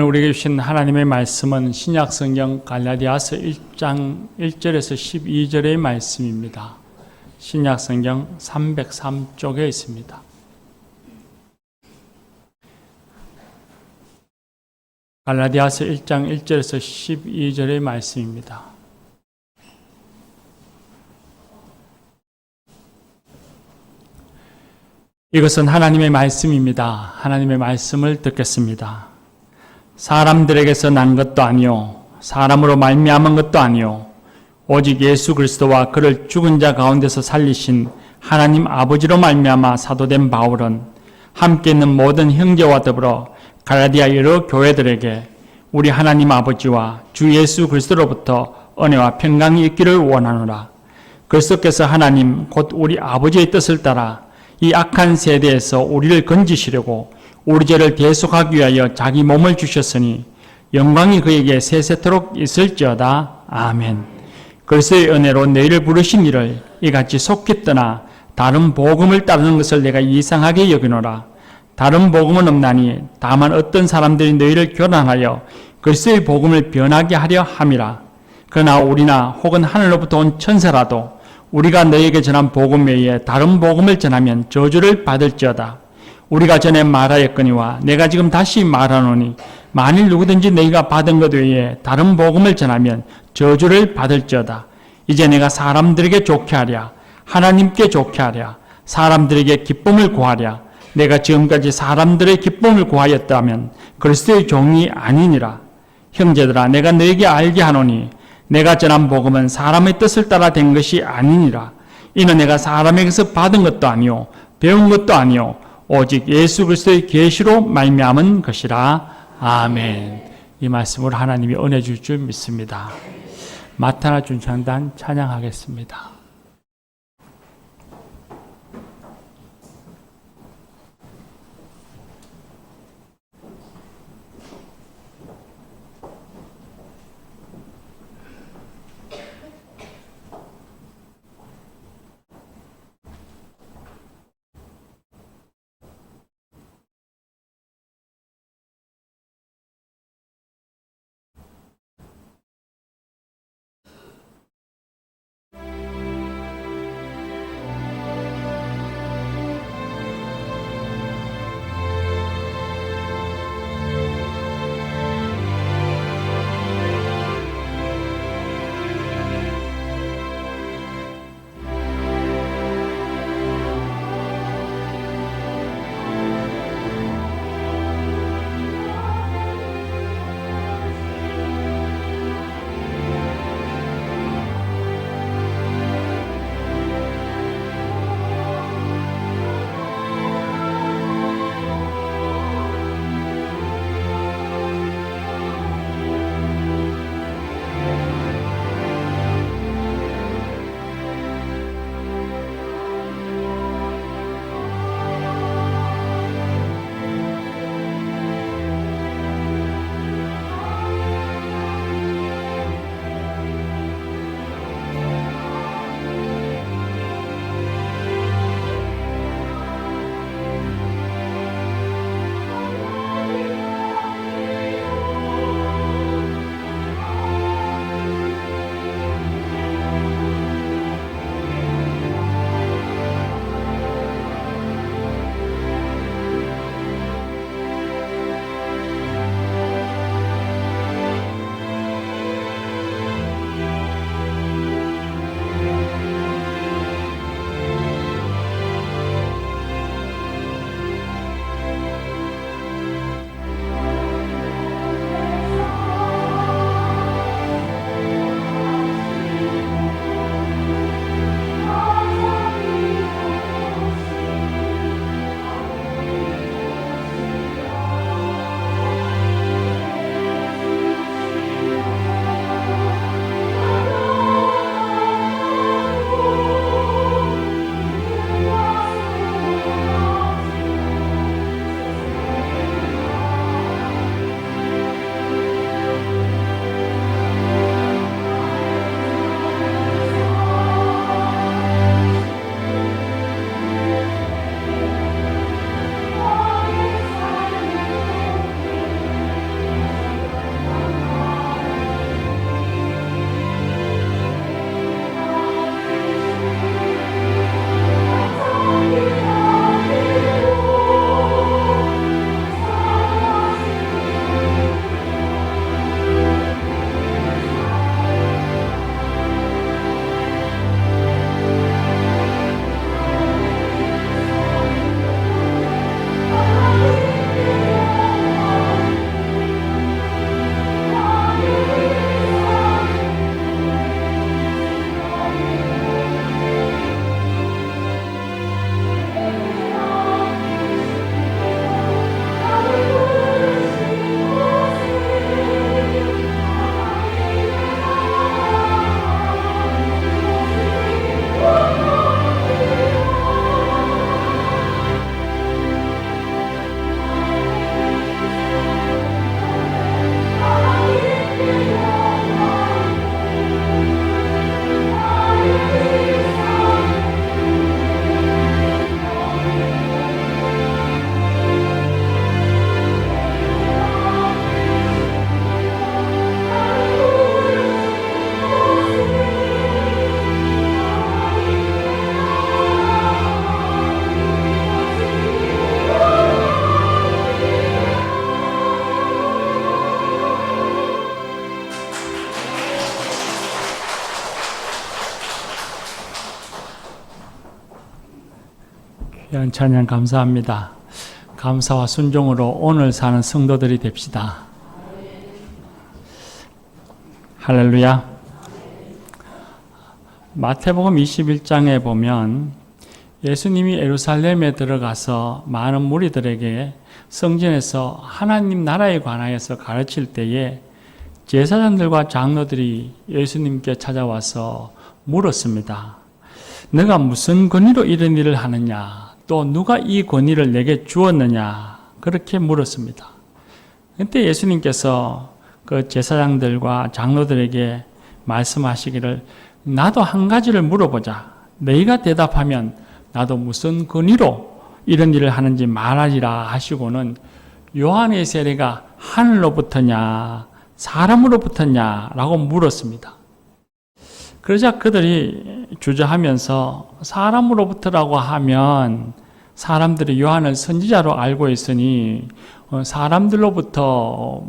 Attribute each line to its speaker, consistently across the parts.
Speaker 1: 우리에게 주신 하나님의 말씀은 신약성경 갈라디아서 1장 1절에서 12절의 말씀입니다. 신약성경 303쪽에 있습니다. 갈라디아서 1장 1절에서 12절의 말씀입니다. 이것은 하나님의 말씀입니다. 하나님의 말씀을 듣겠습니다. 사람들에게서 난 것도 아니요 사람으로 말미암은 것도 아니요 오직 예수 그리스도와 그를 죽은 자 가운데서 살리신 하나님 아버지로 말미암아 사도된 바울은 함께 있는 모든 형제와 더불어 갈라디아 여러 교회들에게 우리 하나님 아버지와 주 예수 그리스도로부터 은혜와 평강이 있기를 원하노라. 그리스도께서 하나님 곧 우리 아버지의 뜻을 따라 이 악한 세대에서 우리를 건지시려고 우리 죄를 대속하기 위하여 자기 몸을 주셨으니 영광이 그에게 세세토록 있을지어다. 아멘. 그리스도의 은혜로 너희를 부르신 이를 이같이 속히 떠나 다른 복음을 따르는 것을 내가 이상하게 여기노라. 다른 복음은 없나니 다만 어떤 사람들이 너희를 교란하여 그리스도의 복음을 변하게 하려 함이라. 그러나 우리나 혹은 하늘로부터 온 천사라도 우리가 너희에게 전한 복음 외에 다른 복음을 전하면 저주를 받을지어다. 우리가 전에 말하였거니와 내가 지금 다시 말하노니 만일 누구든지 너희가 받은 것 외에 다른 복음을 전하면 저주를 받을지어다. 이제 내가 사람들에게 좋게 하랴 하나님께 좋게 하랴 사람들에게 기쁨을 구하랴 내가 지금까지 사람들의 기쁨을 구하였다면 그리스도의 종이 아니니라. 형제들아 내가 너희에게 알게 하노니 내가 전한 복음은 사람의 뜻을 따라 된 것이 아니니라. 이는 내가 사람에게서 받은 것도 아니요 배운 것도 아니요 오직 예수 그리스도의 계시로 말미암은 것이라. 아멘. 이 말씀을 하나님이 은혜 줄 줄 믿습니다. 마타나 준창단 찬양하겠습니다. 찬양 감사합니다. 감사와 순종으로 오늘 사는 성도들이 됩시다. 할렐루야. 마태복음 21장에 보면 예수님이 예루살렘에 들어가서 많은 무리들에게 성전에서 하나님 나라에 관하여서 가르칠 때에 제사장들과 장로들이 예수님께 찾아와서 물었습니다. 너가 무슨 권위로 이런 일을 하느냐? 또 누가 이 권위를 내게 주었느냐? 그렇게 물었습니다. 그때 예수님께서 그 제사장들과 장로들에게 말씀하시기를 나도 한 가지를 물어보자. 너희가 대답하면 나도 무슨 권위로 이런 일을 하는지 말하리라 하시고는 요한의 세례가 하늘로부터냐 사람으로부터냐 라고 물었습니다. 그러자 그들이 주저하면서 사람으로부터라고 하면 사람들이 요한을 선지자로 알고 있으니 사람들로부터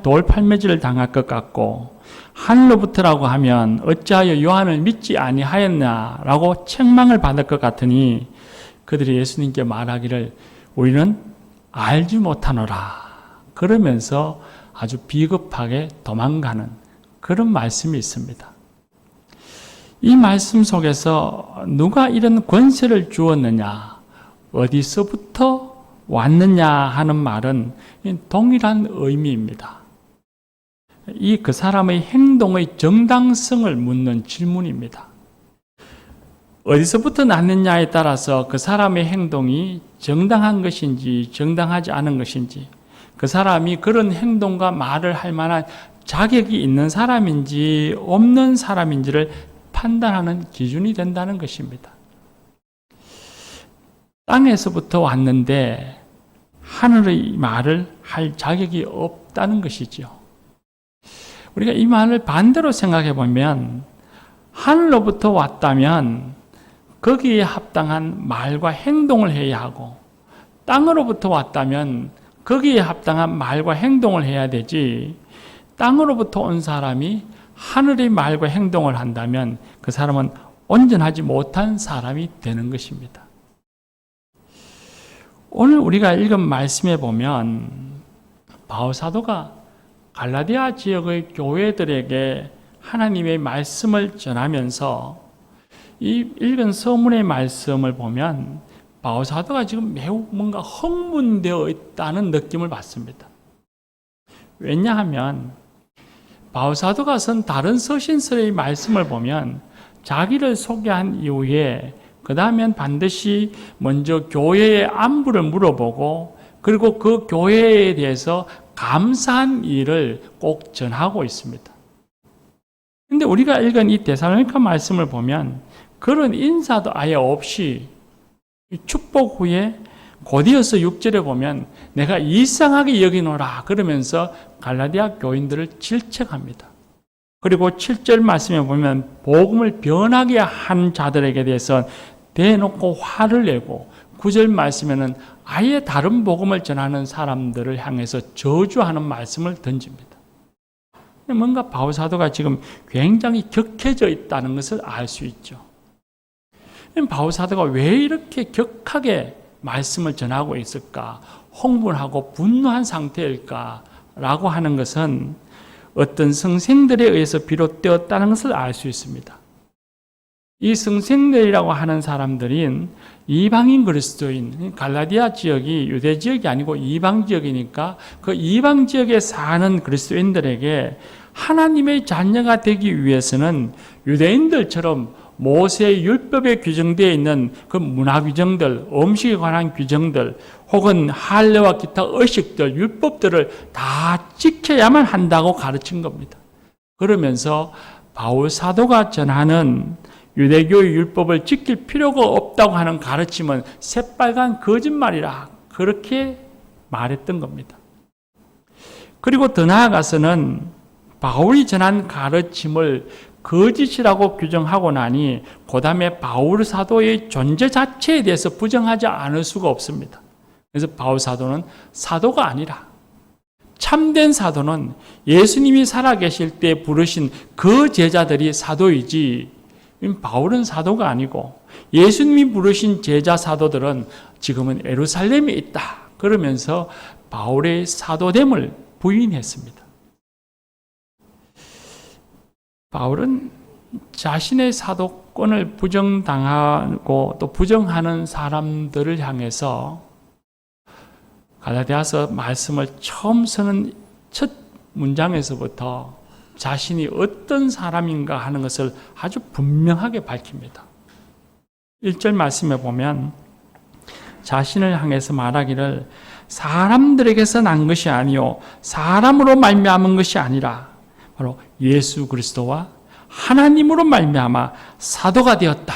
Speaker 1: 돌팔매질을 당할 것 같고 하늘로부터라고 하면 어찌하여 요한을 믿지 아니하였나라고 책망을 받을 것 같으니 그들이 예수님께 말하기를 우리는 알지 못하노라 그러면서 아주 비겁하게 도망가는 그런 말씀이 있습니다. 이 말씀 속에서 누가 이런 권세를 주었느냐, 어디서부터 왔느냐 하는 말은 동일한 의미입니다. 이 그 사람의 행동의 정당성을 묻는 질문입니다. 어디서부터 났느냐에 따라서 그 사람의 행동이 정당한 것인지 정당하지 않은 것인지 그 사람이 그런 행동과 말을 할 만한 자격이 있는 사람인지 없는 사람인지를 판단하는 기준이 된다는 것입니다. 땅에서부터 왔는데 하늘의 말을 할 자격이 없다는 것이죠. 우리가 이 말을 반대로 생각해 보면 하늘로부터 왔다면 거기에 합당한 말과 행동을 해야 하고 땅으로부터 왔다면 거기에 합당한 말과 행동을 해야 되지 땅으로부터 온 사람이 하늘의 말과 행동을 한다면 그 사람은 온전하지 못한 사람이 되는 것입니다. 오늘 우리가 읽은 말씀에 보면 바울사도가 갈라디아 지역의 교회들에게 하나님의 말씀을 전하면서 이 읽은 서문의 말씀을 보면 바울사도가 지금 매우 뭔가 흥분되어 있다는 느낌을 받습니다. 왜냐하면 바울사도가 쓴 다른 서신서의 말씀을 보면 자기를 소개한 이후에 그 다음엔 반드시 먼저 교회의 안부를 물어보고 그리고 그 교회에 대해서 감사한 일을 꼭 전하고 있습니다. 그런데 우리가 읽은 이 데살로니가 말씀을 보면 그런 인사도 아예 없이 축복 후에 곧이어서 6절에 보면 내가 이상하게 여기노라 그러면서 갈라디아 교인들을 질책합니다. 그리고 7절 말씀에 보면 복음을 변하게 한 자들에게 대해서 대놓고 화를 내고 9절 말씀에는 아예 다른 복음을 전하는 사람들을 향해서 저주하는 말씀을 던집니다. 뭔가 바울사도가 지금 굉장히 격해져 있다는 것을 알 수 있죠. 바울사도가 왜 이렇게 격하게 말씀을 전하고 있을까? 흥분하고 분노한 상태일까라고 하는 것은 어떤 성생들에 의해서 비롯되었다는 것을 알 수 있습니다. 이 성생들이라고 하는 사람들인 이방인 그리스도인, 갈라디아 지역이 유대 지역이 아니고 이방 지역이니까 그 이방 지역에 사는 그리스도인들에게 하나님의 자녀가 되기 위해서는 유대인들처럼 모세의 율법에 규정되어 있는 그 문화 규정들, 음식에 관한 규정들, 혹은 할례와 기타 의식들, 율법들을 다 지켜야만 한다고 가르친 겁니다. 그러면서 바울 사도가 전하는 유대교의 율법을 지킬 필요가 없다고 하는 가르침은 새빨간 거짓말이라 그렇게 말했던 겁니다. 그리고 더 나아가서는 바울이 전한 가르침을 거짓이라고 규정하고 나니 그 다음에 바울 사도의 존재 자체에 대해서 부정하지 않을 수가 없습니다. 그래서 바울 사도는 사도가 아니라 참된 사도는 예수님이 살아계실 때 부르신 그 제자들이 사도이지 바울은 사도가 아니고 예수님이 부르신 제자 사도들은 지금은 예루살렘에 있다. 그러면서 바울의 사도됨을 부인했습니다. 바울은 자신의 사도권을 부정당하고 또 부정하는 사람들을 향해서 갈라디아서 말씀을 처음 쓰는 첫 문장에서부터 자신이 어떤 사람인가 하는 것을 아주 분명하게 밝힙니다. 1절 말씀에 보면 자신을 향해서 말하기를 사람들에게서 난 것이 아니요 사람으로 말미암은 것이 아니라 바로 예수 그리스도와 하나님으로 말미암아 사도가 되었다.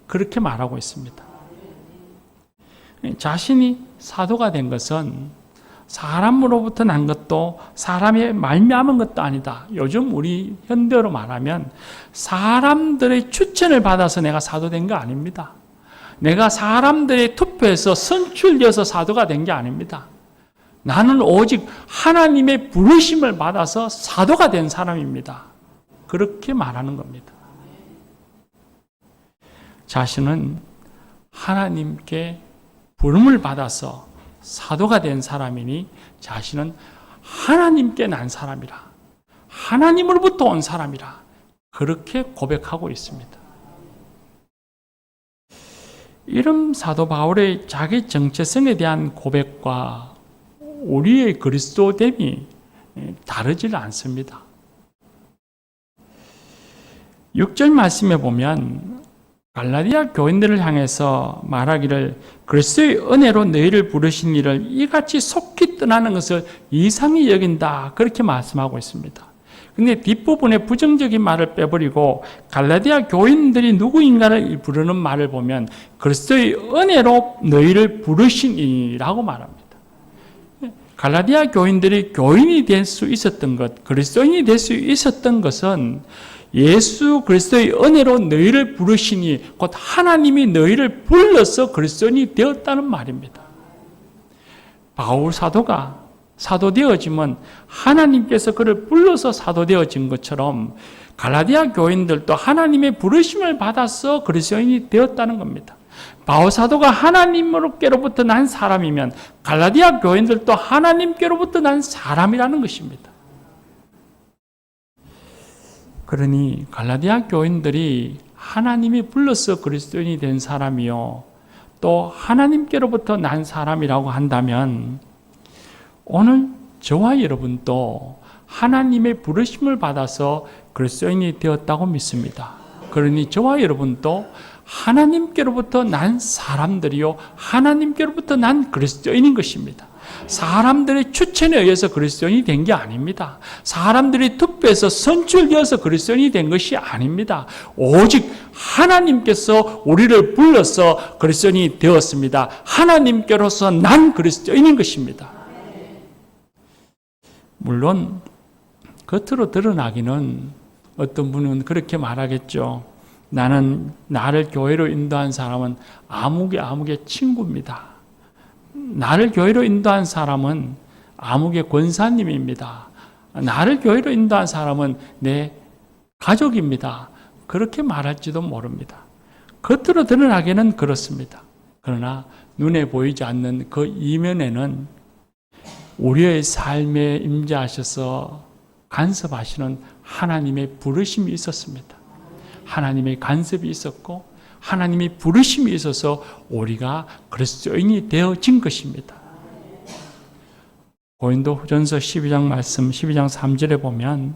Speaker 1: 그렇게 말하고 있습니다. 자신이 사도가 된 것은 사람으로부터 난 것도 사람의 말미암은 것도 아니다. 요즘 우리 현대어로 말하면 사람들의 추천을 받아서 내가 사도된 거 아닙니다. 내가 사람들의 투표에서 선출되어서 사도가 된 게 아닙니다. 나는 오직 하나님의 부르심을 받아서 사도가 된 사람입니다. 그렇게 말하는 겁니다. 자신은 하나님께 부름을 받아서 사도가 된 사람이니 자신은 하나님께 난 사람이라, 하나님으로부터 온 사람이라 그렇게 고백하고 있습니다. 이런 사도 바울의 자기 정체성에 대한 고백과 우리의 그리스도됨이 다르지 않습니다. 6절 말씀에 보면 갈라디아 교인들을 향해서 말하기를 그리스도의 은혜로 너희를 부르신 이를 이같이 속히 떠나는 것을 이상히 여긴다. 그렇게 말씀하고 있습니다. 근데 뒷부분에 부정적인 말을 빼버리고 갈라디아 교인들이 누구인가를 부르는 말을 보면 그리스도의 은혜로 너희를 부르신 이라고 말합니다. 갈라디아 교인들이 교인이 될 수 있었던 것, 그리스도인이 될 수 있었던 것은 예수 그리스도의 은혜로 너희를 부르시니 곧 하나님이 너희를 불러서 그리스도인이 되었다는 말입니다. 바울 사도가 사도 되어지면 하나님께서 그를 불러서 사도 되어진 것처럼 갈라디아 교인들도 하나님의 부르심을 받아서 그리스도인이 되었다는 겁니다. 바울 사도가 하나님께로부터 난 사람이면 갈라디아 교인들도 하나님께로부터 난 사람이라는 것입니다. 그러니 갈라디아 교인들이 하나님이 불러서 그리스도인이 된 사람이요 또 하나님께로부터 난 사람이라고 한다면 오늘 저와 여러분도 하나님의 부르심을 받아서 그리스도인이 되었다고 믿습니다. 그러니 저와 여러분도 하나님께로부터 난 사람들이요 하나님께로부터 난 그리스도인인 것입니다. 사람들의 추천에 의해서 그리스도인이 된 게 아닙니다. 사람들이 투표해서 선출되어서 그리스도인이 된 것이 아닙니다. 오직 하나님께서 우리를 불러서 그리스도인이 되었습니다. 하나님께로서 난 그리스도인인 것입니다. 물론 겉으로 드러나기는 어떤 분은 그렇게 말하겠죠. 나를 교회로 인도한 사람은 아무개 친구입니다. 나를 교회로 인도한 사람은 아무개 권사님입니다. 나를 교회로 인도한 사람은 내 가족입니다. 그렇게 말할지도 모릅니다. 겉으로 드러나기는 그렇습니다. 그러나 눈에 보이지 않는 그 이면에는 우리의 삶에 임재하셔서 간섭하시는 하나님의 부르심이 있었습니다. 하나님의 간섭이 있었고 하나님의 부르심이 있어서 우리가 그리스도인이 되어진 것입니다. 고린도후전서 12장 말씀 12장 3절에 보면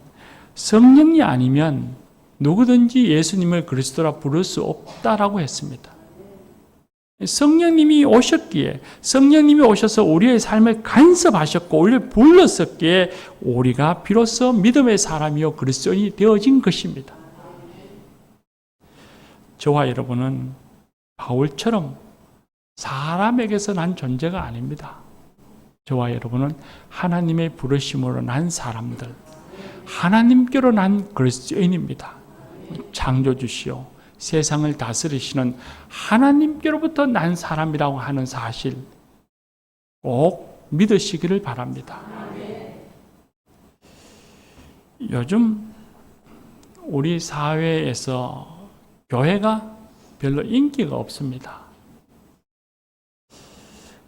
Speaker 1: 성령이 아니면 누구든지 예수님을 그리스도라 부를 수 없다라고 했습니다. 성령님이 오셨기에 성령님이 오셔서 우리의 삶을 간섭하셨고 우리를 불렀었기에 우리가 비로소 믿음의 사람이요 그리스도인이 되어진 것입니다. 저와 여러분은 바울처럼 사람에게서 난 존재가 아닙니다. 저와 여러분은 하나님의 부르심으로 난 사람들, 하나님께로 난 그리스도인입니다. 창조주시오 세상을 다스리시는 하나님께로부터 난 사람이라고 하는 사실 꼭 믿으시기를 바랍니다. 요즘 우리 사회에서 교회가 별로 인기가 없습니다.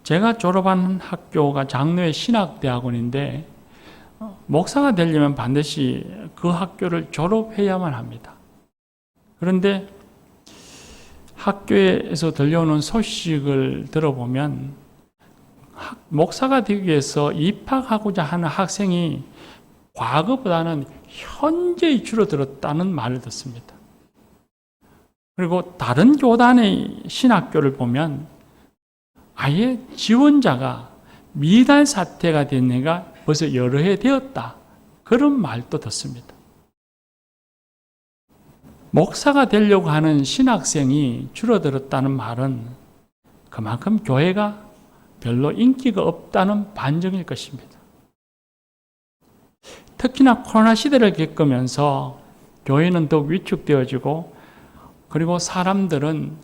Speaker 1: 제가 졸업한 학교가 장로의 신학대학원인데 목사가 되려면 반드시 그 학교를 졸업해야만 합니다. 그런데 학교에서 들려오는 소식을 들어보면 목사가 되기 위해서 입학하고자 하는 학생이 과거보다는 현저히 줄어들었다는 말을 듣습니다. 그리고 다른 교단의 신학교를 보면 아예 지원자가 미달 사태가 된 애가 벌써 여러 해 되었다. 그런 말도 듣습니다. 목사가 되려고 하는 신학생이 줄어들었다는 말은 그만큼 교회가 별로 인기가 없다는 반증일 것입니다. 특히나 코로나 시대를 겪으면서 교회는 더욱 위축되어지고 그리고 사람들은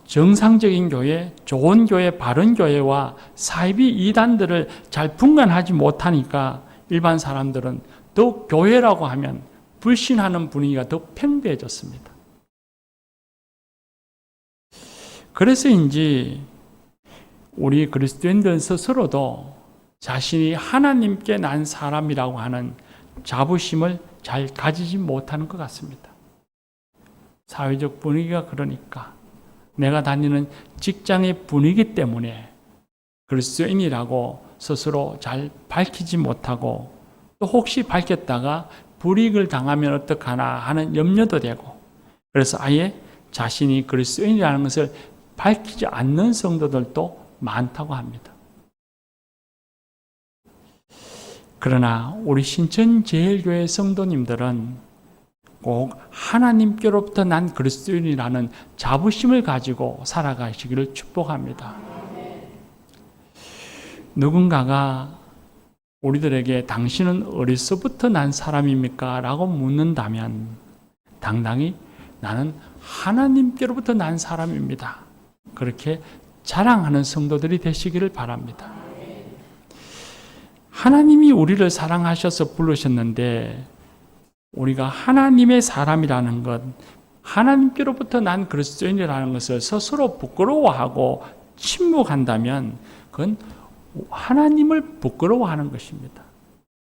Speaker 1: 정상적인 교회, 좋은 교회, 바른 교회와 사이비 이단들을 잘 분간하지 못하니까 일반 사람들은 더욱 교회라고 하면 불신하는 분위기가 더 팽배해졌습니다. 그래서인지 우리 그리스도인들 스스로도 자신이 하나님께 난 사람이라고 하는 자부심을 잘 가지지 못하는 것 같습니다. 사회적 분위기가 그러니까 내가 다니는 직장의 분위기 때문에 그리스도인이라고 스스로 잘 밝히지 못하고 또 혹시 밝혔다가 불이익을 당하면 어떡하나 하는 염려도 되고 그래서 아예 자신이 그리스도인이라는 것을 밝히지 않는 성도들도 많다고 합니다. 그러나 우리 신천제일교회 성도님들은 꼭 하나님께로부터 난 그리스도인이라는 자부심을 가지고 살아가시기를 축복합니다. 누군가가 우리들에게 당신은 어디서부터 난 사람입니까? 라고 묻는다면 당당히 나는 하나님께로부터 난 사람입니다. 그렇게 자랑하는 성도들이 되시기를 바랍니다. 하나님이 우리를 사랑하셔서 부르셨는데 우리가 하나님의 사람이라는 것, 하나님께로부터 난 그리스도인이라는 것을 스스로 부끄러워하고 침묵한다면 그건 하나님을 부끄러워하는 것입니다.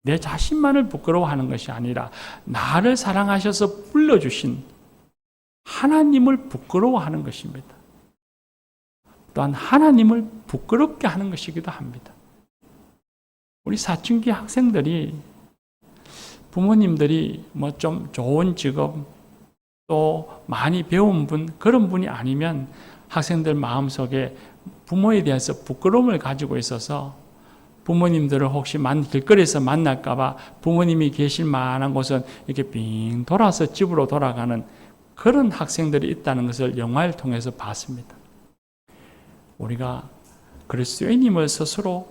Speaker 1: 내 자신만을 부끄러워하는 것이 아니라 나를 사랑하셔서 불러주신 하나님을 부끄러워하는 것입니다. 또한 하나님을 부끄럽게 하는 것이기도 합니다. 우리 사춘기 학생들이 부모님들이 좀 좋은 직업 또 많이 배운 분 그런 분이 아니면 학생들 마음속에 부모에 대해서 부끄러움을 가지고 있어서 부모님들을 혹시 길거리에서 만날까 봐 부모님이 계실 만한 곳은 이렇게 빙 돌아서 집으로 돌아가는 그런 학생들이 있다는 것을 영화를 통해서 봤습니다. 우리가 그리스도인임을 스스로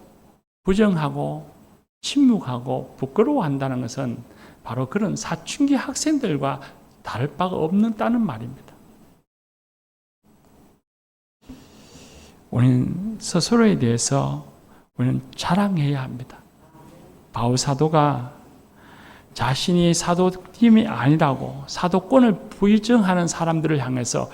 Speaker 1: 부정하고 침묵하고 부끄러워한다는 것은 바로 그런 사춘기 학생들과 다를 바가 없다는 말입니다. 우리는 스스로에 대해서 우리는 자랑해야 합니다. 바울 사도가 자신이 사도팀이 아니라고 사도권을 부정하는 사람들을 향해서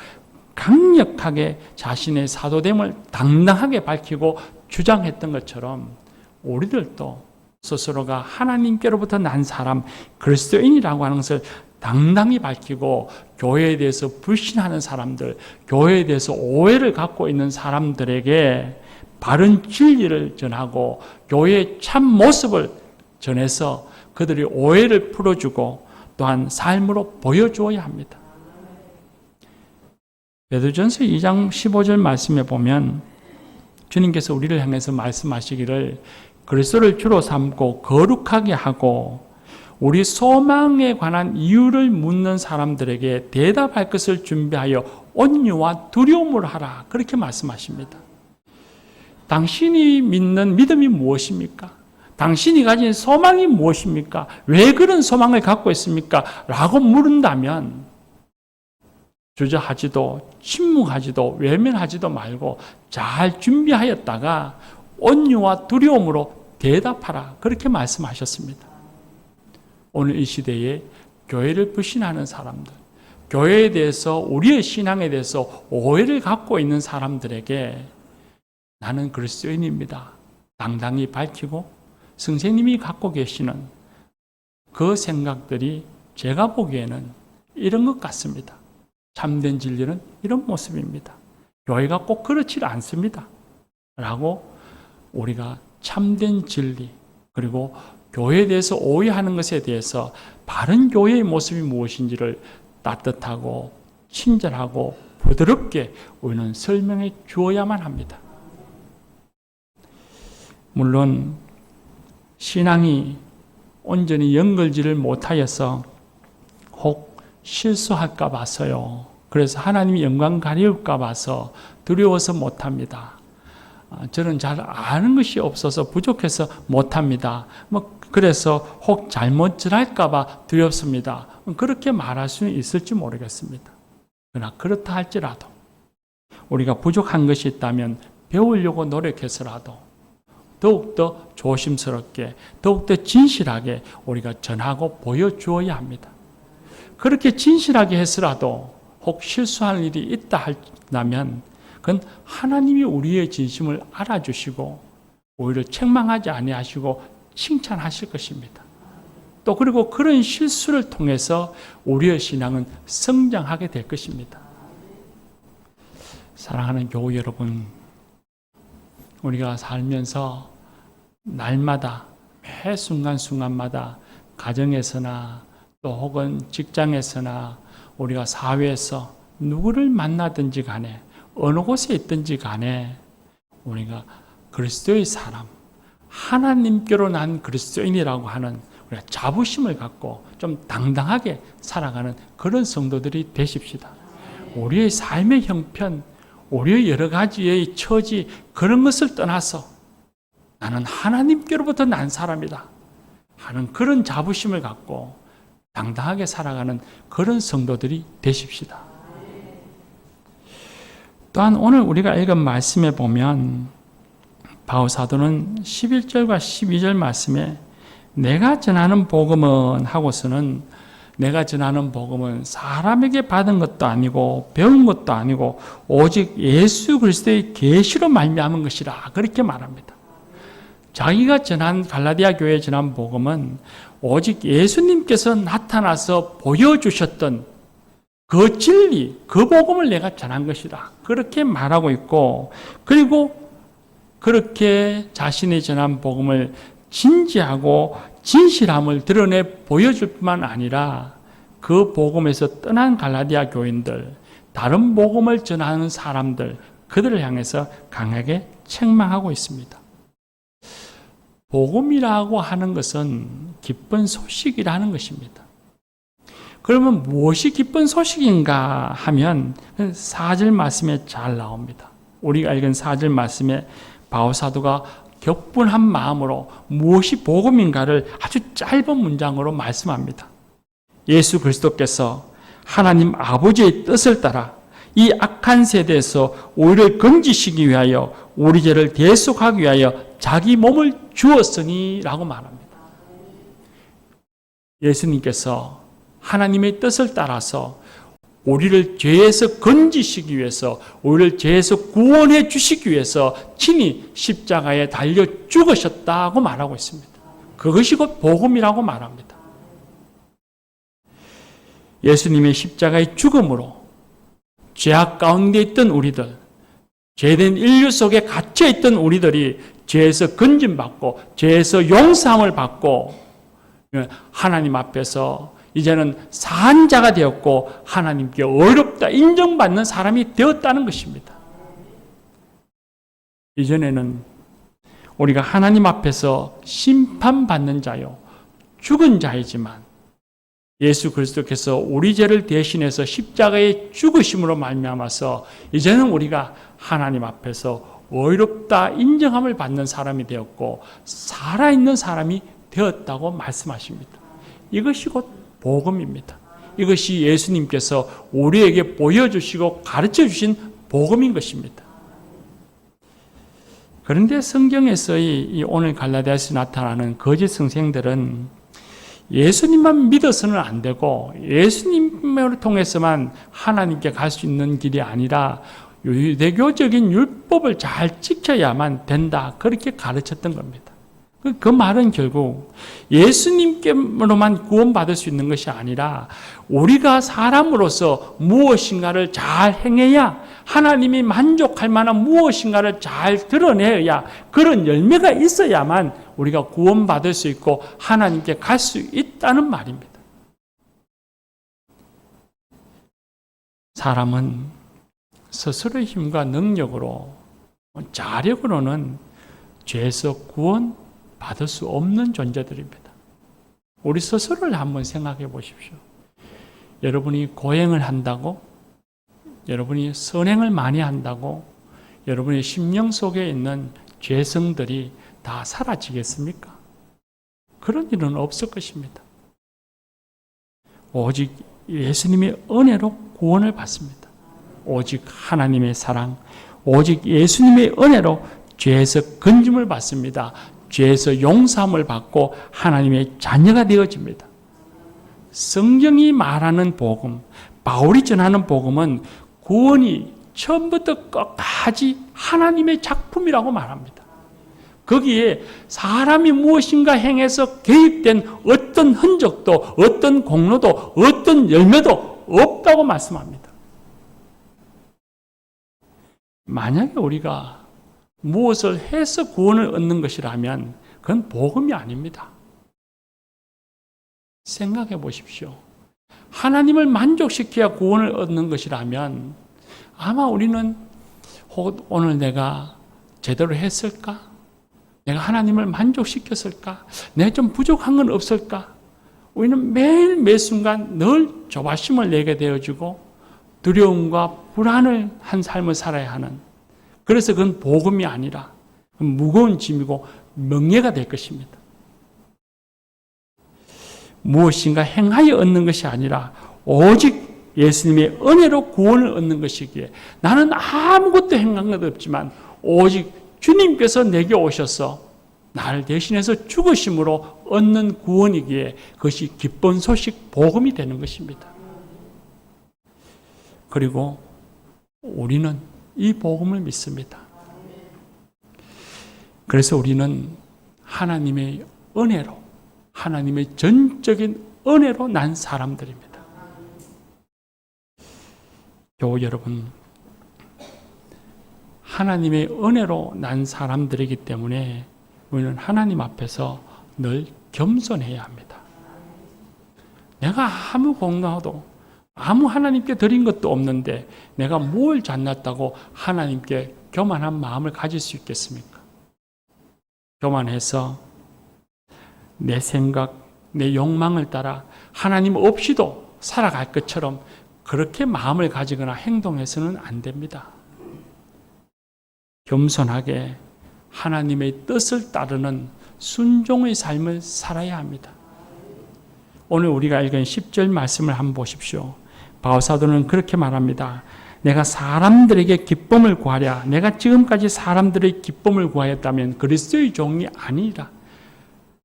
Speaker 1: 강력하게 자신의 사도됨을 당당하게 밝히고 주장했던 것처럼 우리들도 스스로가 하나님께로부터 난 사람, 그리스도인이라고 하는 것을 당당히 밝히고 교회에 대해서 불신하는 사람들, 교회에 대해서 오해를 갖고 있는 사람들에게 바른 진리를 전하고 교회의 참 모습을 전해서 그들이 오해를 풀어주고 또한 삶으로 보여주어야 합니다. 베드로전서 2장 15절 말씀에 보면 주님께서 우리를 향해서 말씀하시기를 그리스도를 주로 삼고 거룩하게 하고 우리 소망에 관한 이유를 묻는 사람들에게 대답할 것을 준비하여 온유와 두려움으로 하라. 그렇게 말씀하십니다. 당신이 믿는 믿음이 무엇입니까? 당신이 가진 소망이 무엇입니까? 왜 그런 소망을 갖고 있습니까? 라고 물은다면 주저하지도 침묵하지도 외면하지도 말고 잘 준비하였다가 온유와 두려움으로 대답하라. 그렇게 말씀하셨습니다. 오늘 이 시대에 교회를 불신하는 사람들, 교회에 대해서, 우리의 신앙에 대해서 오해를 갖고 있는 사람들에게 나는 그리스도인입니다, 당당히 밝히고 선생님이 갖고 계시는 그 생각들이 제가 보기에는 이런 것 같습니다. 참된 진리는 이런 모습입니다. 교회가 꼭 그렇지 않습니다 라고 우리가 참된 진리, 그리고 교회에 대해서 오해하는 것에 대해서 바른 교회의 모습이 무엇인지를 따뜻하고 친절하고 부드럽게 우리는 설명해 주어야만 합니다. 물론 신앙이 온전히 연결지를 못하여서 혹 실수할까 봐서요, 그래서 하나님이 영광 가리울까 봐서 두려워서 못합니다. 저는 잘 아는 것이 없어서 부족해서 못합니다. 그래서 혹 잘못 전할까 봐 두렵습니다. 그렇게 말할 수는 있을지 모르겠습니다. 그러나 그렇다 할지라도 우리가 부족한 것이 있다면 배우려고 노력해서라도 더욱더 조심스럽게, 더욱더 진실하게 우리가 전하고 보여주어야 합니다. 그렇게 진실하게 해서라도 혹 실수할 일이 있다 한다면 그건 하나님이 우리의 진심을 알아주시고 오히려 책망하지 아니하시고 칭찬하실 것입니다. 또 그리고 그런 실수를 통해서 우리의 신앙은 성장하게 될 것입니다. 사랑하는 교우 여러분, 우리가 살면서 날마다 매 순간순간마다 가정에서나 또 혹은 직장에서나 우리가 사회에서 누구를 만나든지 간에 어느 곳에 있든지 간에 우리가 그리스도의 사람, 하나님께로 난 그리스도인이라고 하는 우리가 자부심을 갖고 좀 당당하게 살아가는 그런 성도들이 되십시다. 우리의 삶의 형편, 우리의 여러 가지의 처지, 그런 것을 떠나서 나는 하나님께로부터 난 사람이다 하는 그런 자부심을 갖고 당당하게 살아가는 그런 성도들이 되십시다. 또한 오늘 우리가 읽은 말씀에 보면 바울 사도는 11절과 12절 말씀에 내가 전하는 복음은 하고서는 내가 전하는 복음은 사람에게 받은 것도 아니고 배운 것도 아니고 오직 예수 그리스도의 계시로 말미암은 것이라 그렇게 말합니다. 자기가 전한 갈라디아 교회에 전한 복음은 오직 예수님께서 나타나서 보여주셨던 그 진리, 그 복음을 내가 전한 것이다 그렇게 말하고 있고, 그리고 그렇게 자신이 전한 복음을 진지하고 진실함을 드러내 보여줄 뿐만 아니라 그 복음에서 떠난 갈라디아 교인들, 다른 복음을 전하는 사람들, 그들을 향해서 강하게 책망하고 있습니다. 복음이라고 하는 것은 기쁜 소식이라는 것입니다. 그러면 무엇이 기쁜 소식인가 하면 4절 말씀에 잘 나옵니다. 우리가 읽은 4절 말씀에 바울 사도가 격분한 마음으로 무엇이 복음인가를 아주 짧은 문장으로 말씀합니다. 예수 그리스도께서 하나님 아버지의 뜻을 따라 이 악한 세대에서 우리를 건지시기 위하여 우리 죄를 대속하기 위하여 자기 몸을 주었으니 라고 말합니다. 예수님께서 하나님의 뜻을 따라서 우리를 죄에서 건지시기 위해서, 우리를 죄에서 구원해 주시기 위해서 친히 십자가에 달려 죽으셨다고 말하고 있습니다. 그것이 곧 복음이라고 말합니다. 예수님의 십자가의 죽음으로 죄악 가운데 있던 우리들, 죄된 인류 속에 갇혀 있던 우리들이 죄에서 건짐받고 죄에서 용서함을 받고 하나님 앞에서 이제는 산 자가 되었고 하나님께 의롭다 인정받는 사람이 되었다는 것입니다. 이전에는 우리가 하나님 앞에서 심판받는 자요, 죽은 자이지만 예수 그리스도께서 우리 죄를 대신해서 십자가에 죽으심으로 말미암아서 이제는 우리가 하나님 앞에서 의롭다 인정함을 받는 사람이 되었고 살아있는 사람이 되었다고 말씀하십니다. 이것이 곧 복음입니다. 이것이 예수님께서 우리에게 보여주시고 가르쳐주신 복음인 것입니다. 그런데 성경에서의 이 오늘 갈라디아에서 나타나는 거짓 선생들은 예수님만 믿어서는 안 되고 예수님을 통해서만 하나님께 갈 수 있는 길이 아니라 유대교적인 율법을 잘 지켜야만 된다. 그렇게 가르쳤던 겁니다. 그 말은 결국 예수님께로만 구원받을 수 있는 것이 아니라 우리가 사람으로서 무엇인가를 잘 행해야 하나님이 만족할 만한 무엇인가를 잘 드러내야 그런 열매가 있어야만 우리가 구원받을 수 있고 하나님께 갈 수 있다는 말입니다. 사람은 스스로의 힘과 능력으로, 자력으로는 죄에서 구원받을 수 없는 존재들입니다. 우리 스스로를 한번 생각해 보십시오. 여러분이 고행을 한다고, 여러분이 선행을 많이 한다고 여러분의 심령 속에 있는 죄성들이 다 사라지겠습니까? 그런 일은 없을 것입니다. 오직 예수님의 은혜로 구원을 받습니다. 오직 하나님의 사랑, 오직 예수님의 은혜로 죄에서 건짐을 받습니다. 죄에서 용서함을 받고 하나님의 자녀가 되어집니다. 성경이 말하는 복음, 바울이 전하는 복음은 구원이 처음부터 끝까지 하나님의 작품이라고 말합니다. 거기에 사람이 무엇인가 행해서 개입된 어떤 흔적도, 어떤 공로도, 어떤 열매도 없다고 말씀합니다. 만약에 우리가 무엇을 해서 구원을 얻는 것이라면 그건 복음이 아닙니다. 생각해 보십시오. 하나님을 만족시켜야 구원을 얻는 것이라면 아마 우리는 오늘 내가 제대로 했을까? 내가 하나님을 만족시켰을까? 내가 좀 부족한 건 없을까? 우리는 매일 매순간 늘 조바심을 내게 되어지고 두려움과 불안을 한 삶을 살아야 하는, 그래서 그건 복음이 아니라 무거운 짐이고 명예가 될 것입니다. 무엇인가 행하여 얻는 것이 아니라 오직 예수님의 은혜로 구원을 얻는 것이기에 나는 아무것도 행한 것 없지만 오직 주님께서 내게 오셔서 나를 대신해서 죽으심으로 얻는 구원이기에 그것이 기쁜 소식, 복음이 되는 것입니다. 그리고 우리는 이 복음을 믿습니다. 그래서 우리는 하나님의 은혜로, 하나님의 전적인 은혜로 난 사람들입니다. 여러분, 하나님의 은혜로 난 사람들이기 때문에 우리는 하나님 앞에서 늘 겸손해야 합니다. 내가 아무 공로도, 아무 하나님께 드린 것도 없는데 내가 뭘 잘났다고 하나님께 교만한 마음을 가질 수 있겠습니까? 교만해서 내 생각, 내 욕망을 따라 하나님 없이도 살아갈 것처럼 그렇게 마음을 가지거나 행동해서는 안 됩니다. 겸손하게 하나님의 뜻을 따르는 순종의 삶을 살아야 합니다. 오늘 우리가 읽은 10절 말씀을 한번 보십시오. 바울사도는 그렇게 말합니다. 내가 사람들에게 기쁨을 구하랴. 내가 지금까지 사람들의 기쁨을 구하였다면 그리스도의 종이 아니라.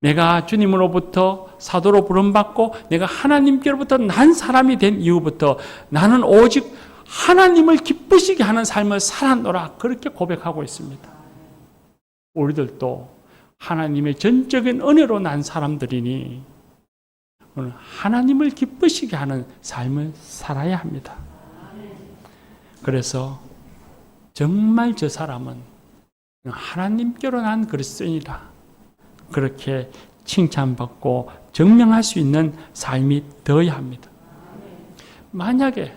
Speaker 1: 내가 주님으로부터 사도로 부름받고 내가 하나님께로부터 난 사람이 된 이후부터 나는 오직 하나님을 기쁘시게 하는 삶을 살았노라. 그렇게 고백하고 있습니다. 우리들도 하나님의 전적인 은혜로 난 사람들이니 오늘 하나님을 기쁘시게 하는 삶을 살아야 합니다. 그래서 정말 저 사람은 하나님께로 난 그리스도인이라 그렇게 칭찬받고 증명할 수 있는 삶이 되어야 합니다. 만약에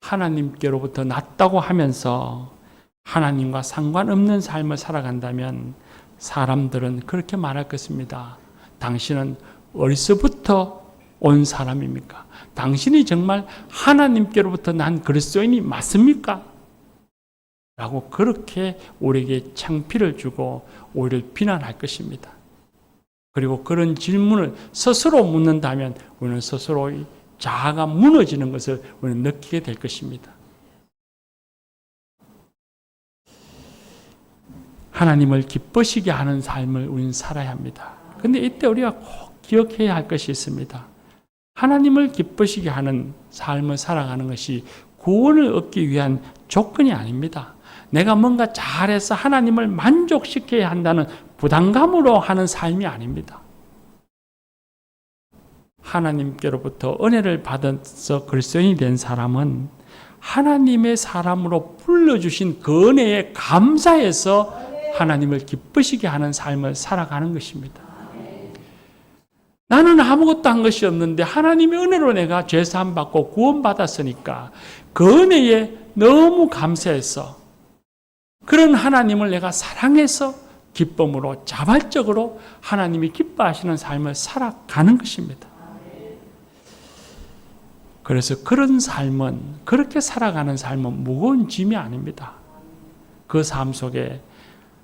Speaker 1: 하나님께로부터 났다고 하면서 하나님과 상관없는 삶을 살아간다면 사람들은 그렇게 말할 것입니다. 당신은 어디서부터 온 사람입니까? 당신이 정말 하나님께로부터 난 그리스도인이 맞습니까? 라고 그렇게 우리에게 창피를 주고 우리를 비난할 것입니다. 그리고 그런 질문을 스스로 묻는다면 우리는 스스로의 자아가 무너지는 것을 우리는 느끼게 될 것입니다. 하나님을 기쁘시게 하는 삶을 우리는 살아야 합니다. 그런데 이때 우리가 꼭 기억해야 할 것이 있습니다. 하나님을 기쁘시게 하는 삶을 살아가는 것이 구원을 얻기 위한 조건이 아닙니다. 내가 뭔가 잘해서 하나님을 만족시켜야 한다는 부담감으로 하는 삶이 아닙니다. 하나님께로부터 은혜를 받아서 그리스도인이 된 사람은 하나님의 사람으로 불러주신 그 은혜에 감사해서 하나님을 기쁘시게 하는 삶을 살아가는 것입니다. 나는 아무것도 한 것이 없는데 하나님의 은혜로 내가 죄사함 받고 구원받았으니까 그 은혜에 너무 감사해서 그런 하나님을 내가 사랑해서 기쁨으로 자발적으로 하나님이 기뻐하시는 삶을 살아가는 것입니다. 그래서 그런 삶은, 그렇게 살아가는 삶은 무거운 짐이 아닙니다. 그 삶 속에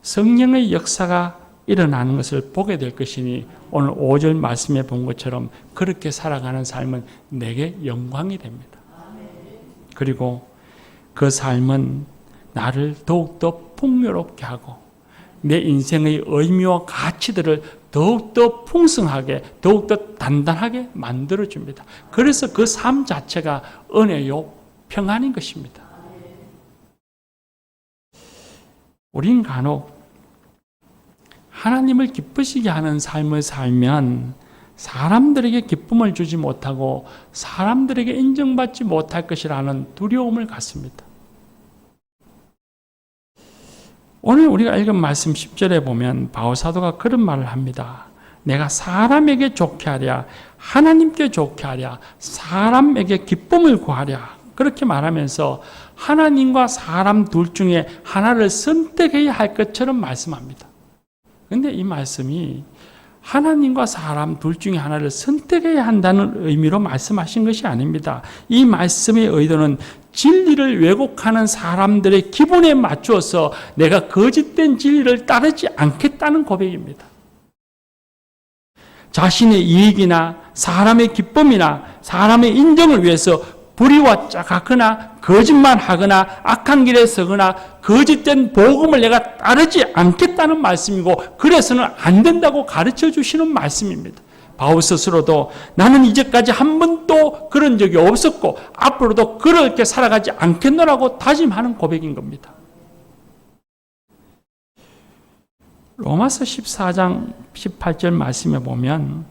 Speaker 1: 성령의 역사가 일어나는 것을 보게 될 것이니 오늘 5절 말씀에 본 것처럼 그렇게 살아가는 삶은 내게 영광이 됩니다. 그리고 그 삶은 나를 더욱더 풍요롭게 하고 내 인생의 의미와 가치들을 더욱더 풍성하게, 더욱더 단단하게 만들어줍니다. 그래서 그 삶 자체가 은혜요, 평안인 것입니다. 우린 간혹 하나님을 기쁘시게 하는 삶을 살면 사람들에게 기쁨을 주지 못하고 사람들에게 인정받지 못할 것이라는 두려움을 갖습니다. 오늘 우리가 읽은 말씀 10절에 보면 바울사도가 그런 말을 합니다. 내가 사람에게 좋게 하랴, 하나님께 좋게 하랴, 사람에게 기쁨을 구하랴. 그렇게 말하면서 하나님과 사람 둘 중에 하나를 선택해야 할 것처럼 말씀합니다. 그런데 이 말씀이 하나님과 사람 둘 중에 하나를 선택해야 한다는 의미로 말씀하신 것이 아닙니다. 이 말씀의 의도는 진리를 왜곡하는 사람들의 기분에 맞추어서 내가 거짓된 진리를 따르지 않겠다는 고백입니다. 자신의 이익이나 사람의 기쁨이나 사람의 인정을 위해서 불의와 짜가거나 거짓말하거나 악한 길에 서거나 거짓된 복음을 내가 따르지 않겠다는 말씀이고 그래서는 안 된다고 가르쳐 주시는 말씀입니다. 바울 스스로도 나는 이제까지 한 번도 그런 적이 없었고 앞으로도 그렇게 살아가지 않겠노라고 다짐하는 고백인 겁니다. 로마서 14장 18절 말씀에 보면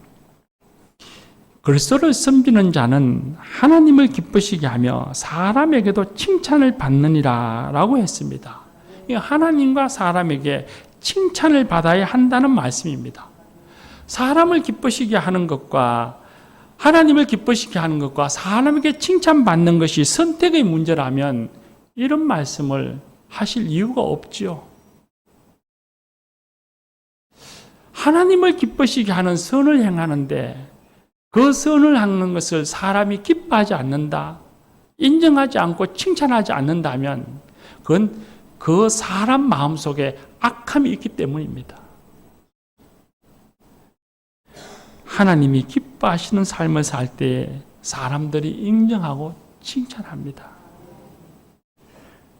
Speaker 1: 그리스도를 섬기는 자는 하나님을 기쁘시게 하며 사람에게도 칭찬을 받느니라 라고 했습니다. 하나님과 사람에게 칭찬을 받아야 한다는 말씀입니다. 사람을 기쁘시게 하는 것과 하나님을 기쁘시게 하는 것과 사람에게 칭찬받는 것이 선택의 문제라면 이런 말씀을 하실 이유가 없지요. 하나님을 기쁘시게 하는 선을 행하는데 그 선을 하는 것을 사람이 기뻐하지 않는다, 인정하지 않고 칭찬하지 않는다면 그건 그 사람 마음속에 악함이 있기 때문입니다. 하나님이 기뻐하시는 삶을 살 때 사람들이 인정하고 칭찬합니다.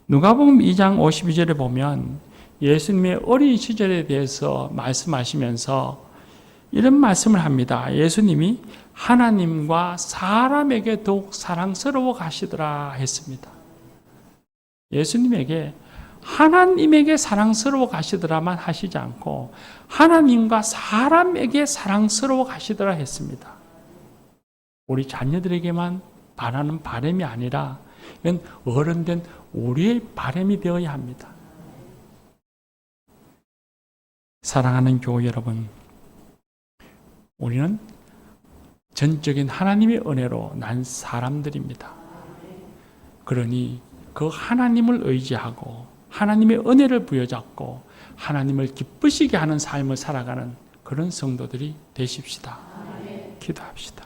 Speaker 1: 누가복음 2장 52절에 보면 예수님의 어린 시절에 대해서 말씀하시면서 이런 말씀을 합니다. 예수님이 하나님과 사람에게 더욱 사랑스러워 가시더라 했습니다. 예수님에게 하나님에게 사랑스러워 가시더라만 하시지 않고 하나님과 사람에게 사랑스러워 가시더라 했습니다. 우리 자녀들에게만 바라는 바람이 아니라 이건 어른된 우리의 바람이 되어야 합니다. 사랑하는 교회 여러분, 우리는 전적인 하나님의 은혜로 난 사람들입니다. 그러니 그 하나님을 의지하고 하나님의 은혜를 부여잡고 하나님을 기쁘시게 하는 삶을 살아가는 그런 성도들이 되십시다. 기도합시다.